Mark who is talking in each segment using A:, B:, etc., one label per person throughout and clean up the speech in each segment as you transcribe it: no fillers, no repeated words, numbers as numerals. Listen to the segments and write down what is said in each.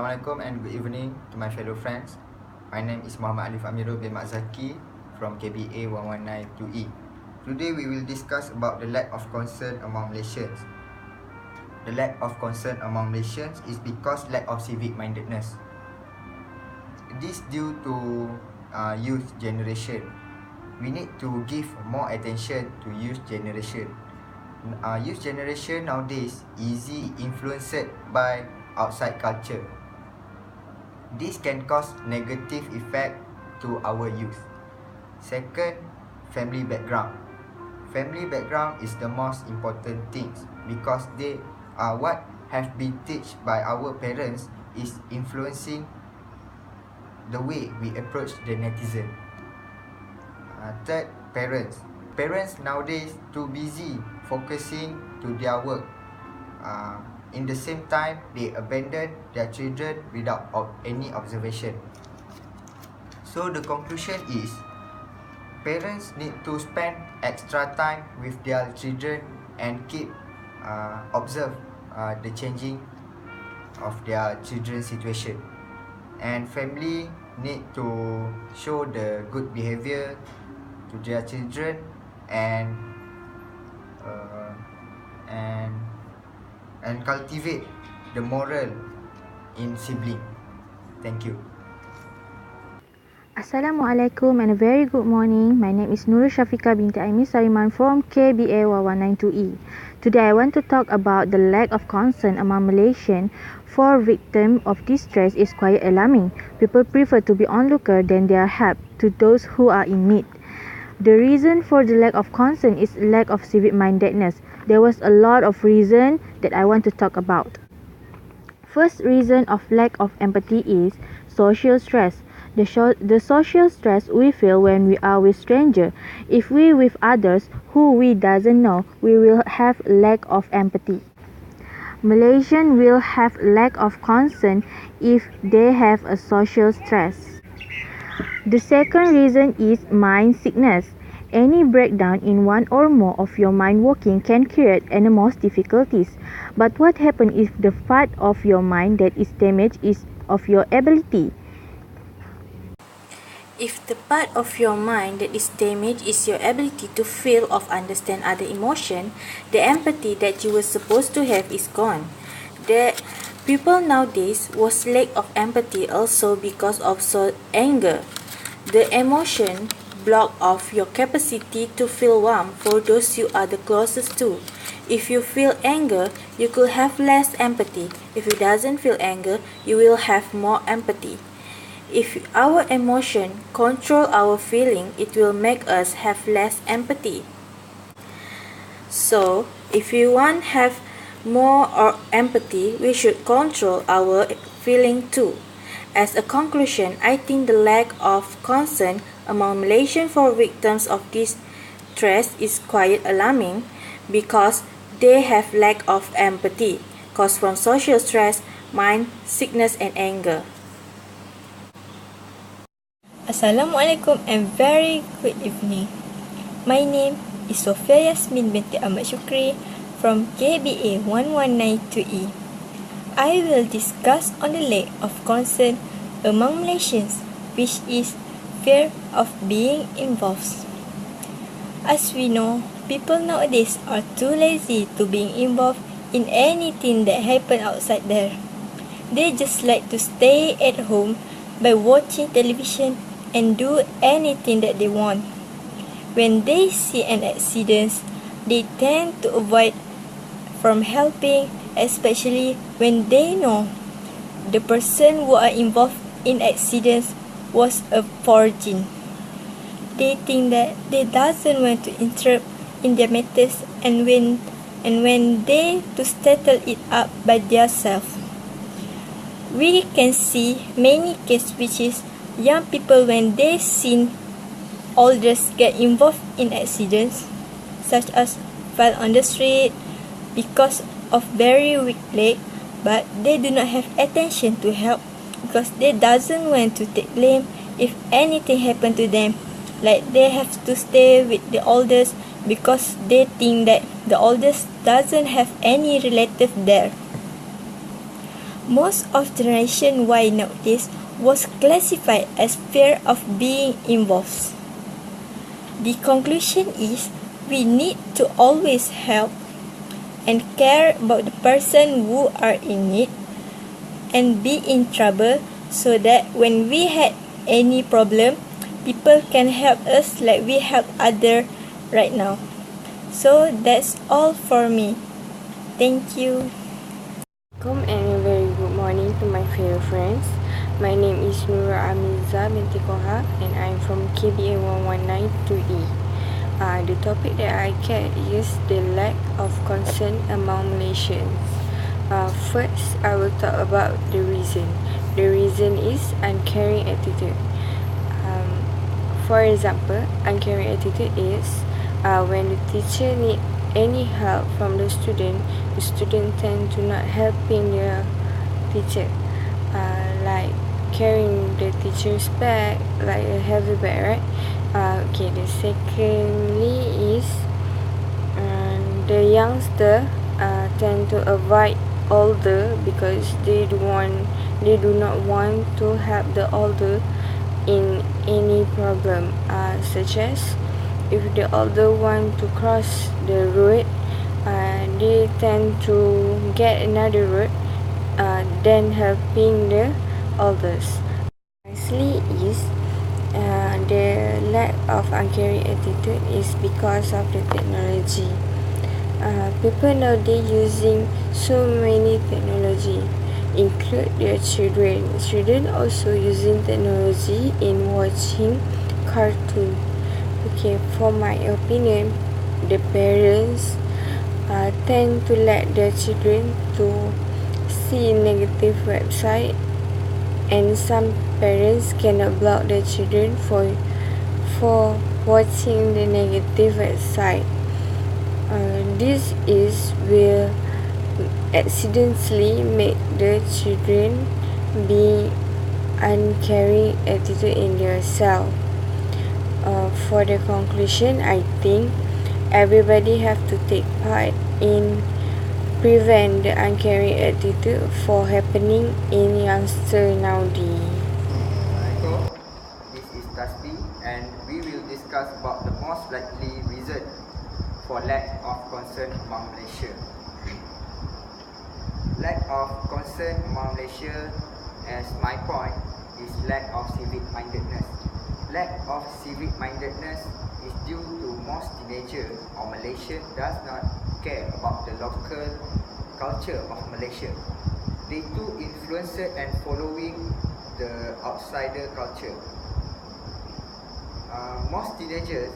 A: Assalamualaikum and good evening to my fellow friends. My name is Muhammad Alif Amirul bin Zaki from KBA 1192E. Today we will discuss about the lack of concern among Malaysians. The lack of concern among Malaysians is because lack of civic mindedness. This due to youth generation. We need to give more attention to youth generation. Youth generation nowadays easy influenced by outside culture. This can cause negative effect to our youth. Second, family background. Family background is the most important things because they are what have been taught by our parents is influencing the way we approach the netizen. Third, parents. Parents nowadays too busy focusing to their work. In the same time, they abandon their children without any observation. So the conclusion is, parents need to spend extra time with their children and keep observe the changing of their children's situation. And family need to show the good behavior to their children and cultivate the moral in sibling. Thank you.
B: Assalamualaikum and a very good morning. My name is Nur Shafika binti Aimi Sariman from KBA 1192E. Today I want to talk about the lack of concern among Malaysians for victims of distress is quite alarming. People prefer to be onlooker than their help to those who are in need. The reason for the lack of concern is lack of civic mindedness. There was a lot of reasons that I want to talk about. First reason of lack of empathy is social stress. The social stress we feel when we are with strangers. If we with others who we doesn't know, we will have lack of empathy. Malaysians will have lack of concern if they have a social stress. The second reason is mind sickness. Any breakdown in one or more of your mind working can create enormous difficulties. But what happens if the part of your mind that is damaged is of your ability? If the part of your mind that is damaged is your ability to feel or understand other emotion, the empathy that you were supposed to have is gone. The people nowadays was lack of empathy also because of anger. The emotion block off your capacity to feel warm for those you are the closest to. If you feel anger, you could have less empathy. If you doesn't feel anger, you will have more empathy. If our emotion control our feeling, it will make us have less empathy. So, if we want to have more empathy, we should control our feeling too. As a conclusion, I think the lack of concern among Malaysians for victims of distress is quite alarming because they have lack of empathy caused from social stress, mind sickness and anger.
C: Assalamualaikum and very good evening. My name is Sofia Yasmin binti Ahmad Shukri from KBA 1192E. I will discuss on the lack of concern among Malaysians, which is fear of being involved. As we know, people nowadays are too lazy to being involved in anything that happen outside there. They just like to stay at home by watching television and do anything that they want. When they see an accident, they tend to avoid from helping, especially when they know the person who are involved in accidents was a virgin. They think that they doesn't want to interrupt in their matters and when they to settle it up by themselves. We can see many cases which is young people when they see elders get involved in accidents such as fell on the street because of very weak leg, but they do not have attention to help because they doesn't want to take blame if anything happen to them. Like they have to stay with the elders because they think that the elders doesn't have any relative there. Most of Generation Y nowadays was classified as fear of being involved. The conclusion is we need to always help and care about the person who are in need and be in trouble so that when we had any problem, people can help us like we help other right now. So that's all for me. Thank you.
D: Welcome and a very good morning to my fellow friends. My name is Nura Amiza binti Koha and I'm from KBA 1192E. The topic that I get is the lack of concern among Malaysians. First, I will talk about the reason. The reason is uncaring attitude. For example, uncaring attitude is when the teacher need any help from the student tend to not helping the teacher, like carrying the teacher's bag, like a heavy bag, right? Okay, the secondly is the youngster tend to avoid older because they do not want to help the older in any problem, such as if the older want to cross the road, they tend to get another road, then helping the elders. Lastly is the lack of uncaring attitude is because of the technology. People nowadays using so many technology, include their children. Children also using technology in watching cartoon. Okay, for my opinion, the parents tend to let their children to see negative website, and some parents cannot block their children for watching the negative website. This will accidentally make the children be uncaring attitude in themselves. For the conclusion, I think everybody have to take part in prevent the uncaring attitude for happening in youngster nowadays.
A: Assalamualaikum. This is Tasbi and we will discuss about the most likely reason for lack of concern among Malaysia. Lack of concern among Malaysia, as my point, is lack of civic mindedness. Lack of civic mindedness is due to most teenagers or Malaysians does not care about the local culture of Malaysia. They too influenced and following the outsider culture. Most teenagers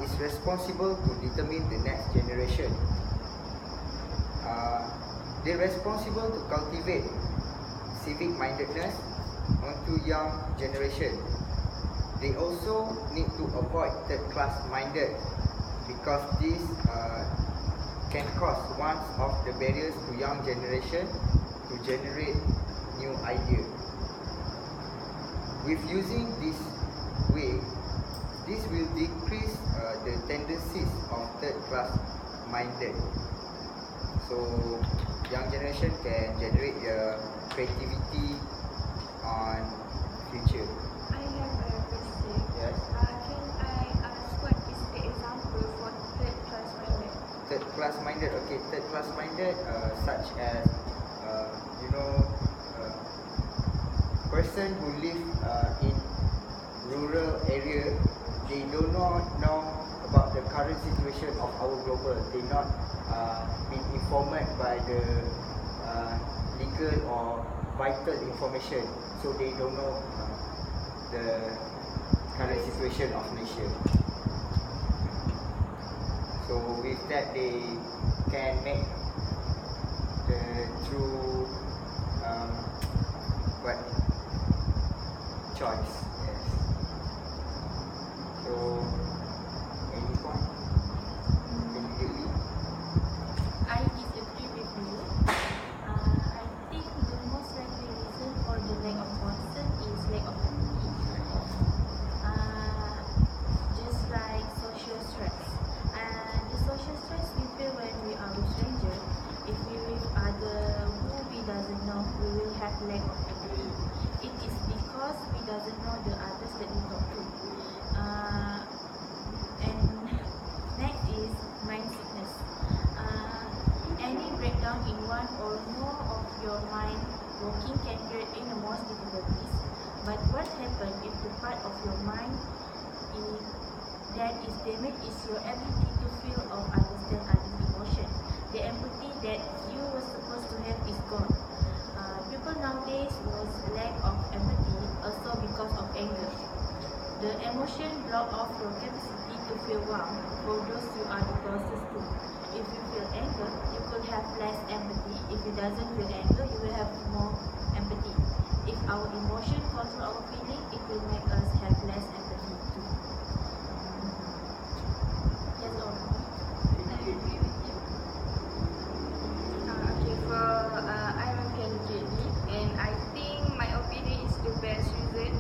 A: is responsible to determine the next generation. They're responsible to cultivate civic mindedness onto young generation. They also need to avoid third class minded because this can cause one of the barriers to young generation to generate new ideas. With using this way, this will decrease the tendencies of third class minded. So young generation can generate their creativity on future.
E: I have a question.
A: Yes.
E: Can I ask what is the example for third class minded?
A: Third class minded, okay, third class minded such as person who live in rural area, they do not know about the current situation of our global. They not been informed by the legal or vital information, so they don't know the current situation of Malaysia. So with that, they can make the true choice. Yes. So any point? Immediately.
E: I disagree with you. I think the most likely reason for the lack of concern is lack of empathy. Just like social stress. The social stress we feel when we are with strangers. If we with other who we doesn't know, that is damaged is your ability to feel or understand others' emotion. The empathy that you were supposed to have is gone. People nowadays was lack of empathy also because of anger. The emotion block off your capacity to feel warm for those you are the closest to. If you feel anger, you could have less empathy. If you doesn't feel anger, you will have more empathy. If our emotion control our feeling, it will make us have less empathy too. That's all. I agree with you.
D: I'm a candidate and I think my opinion is the best reason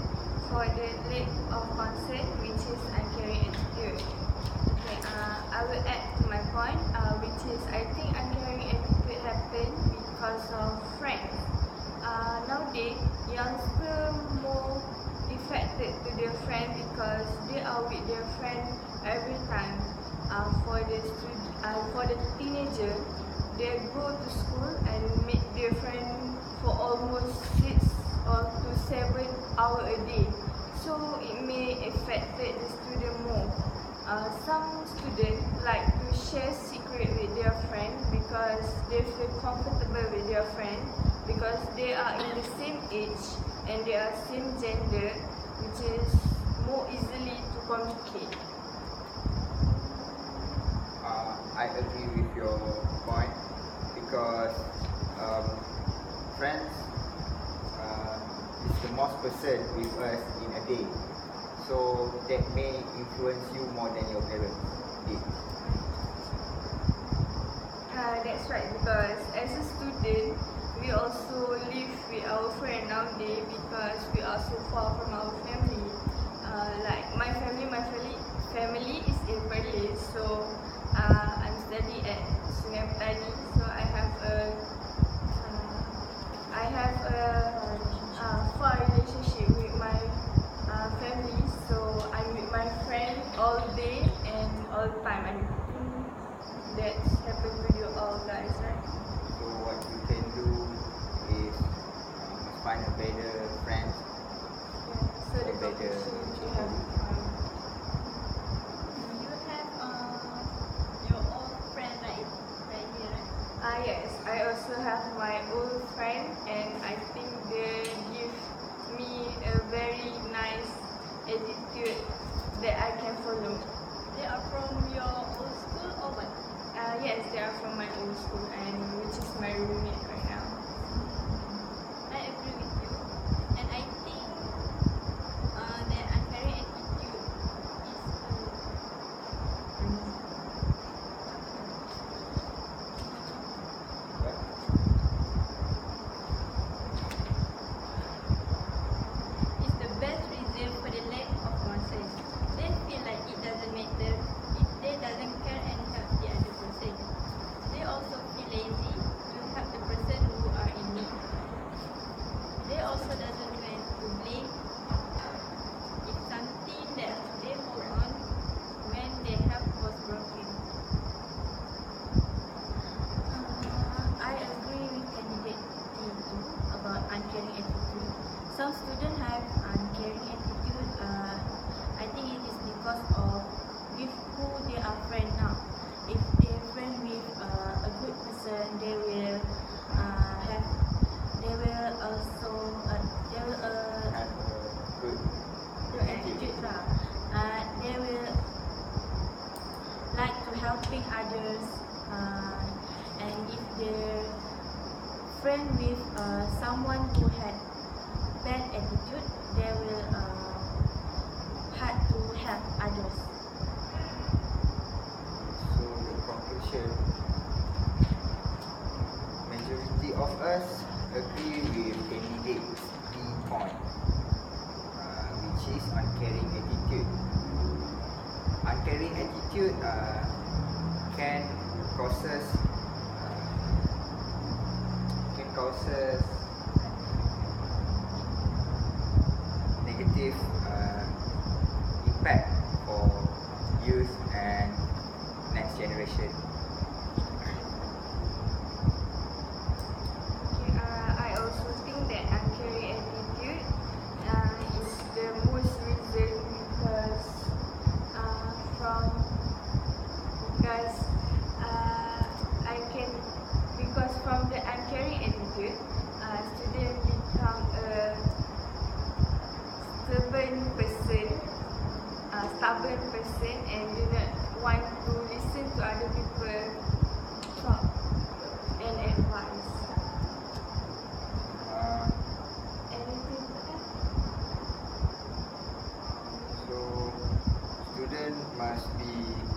D: for the lack of concern, which is uncaring attitude. Okay, I will add to my point, which is I think uncaring attitude happen because of friends. Nowadays, youngsters more affected to their friend because they are with their friend every time. For the teenager, they go to school and meet their friend for almost 6 or to 7 hours a day. So it may affect the student more. Some students like to share secret with their friend because they feel comfortable with their friend because they are in the same age and they are same gender, which is more easily to communicate.
A: I agree with your point because friends is the most person with us in a day, so that may influence you more than your parents did.
D: That's right, because as a student, we also live with our friend nowadays because we are so far from our family. Like my family is in Perlis, so I'm studying at Sungai Petani, so I have a far relationship with my family. So I'm with my friend all day and all the time. I think that's happened to you all guys, right?
A: So what you can do is find a better friend,
D: Yeah. So the
A: a better
D: conclusion you have.
E: You have your old friend right here, right?
D: Yes, I also have my old friend, and I think they give me a very nice attitude that I can follow.
E: They are from your old school or what?
D: Yes, they are from my old school, and which is my roommate right now.
E: I agree with you, and I think that uncaring attitude is the best reason for the lack of concern. They feel like it doesn't matter if they doesn't care and help the other person. They also feel lazy to help the person who are in need. They also doesn't want to blame if something that they hold on when their help was broken. I agree with candidate T2 about uncaring attitude. Some students have uncaring attitude. I think it is because of with who they are friend now. If they are friend with a good person, they will have. They will also. They will
A: have a good
E: attitude lah. They will like to helping others. And if they're friend with someone who had bad attitude, they will hard to help others.
A: So the conclusion, majority of us agree with candidate B point, which is uncaring attitude. Uncaring attitude can causes negative impact for youth and next generation.
D: Okay, I also think that uncaring attitude is the most reason because
F: person and do not want to listen to other people talk and advice. Anything to add?
A: So student must be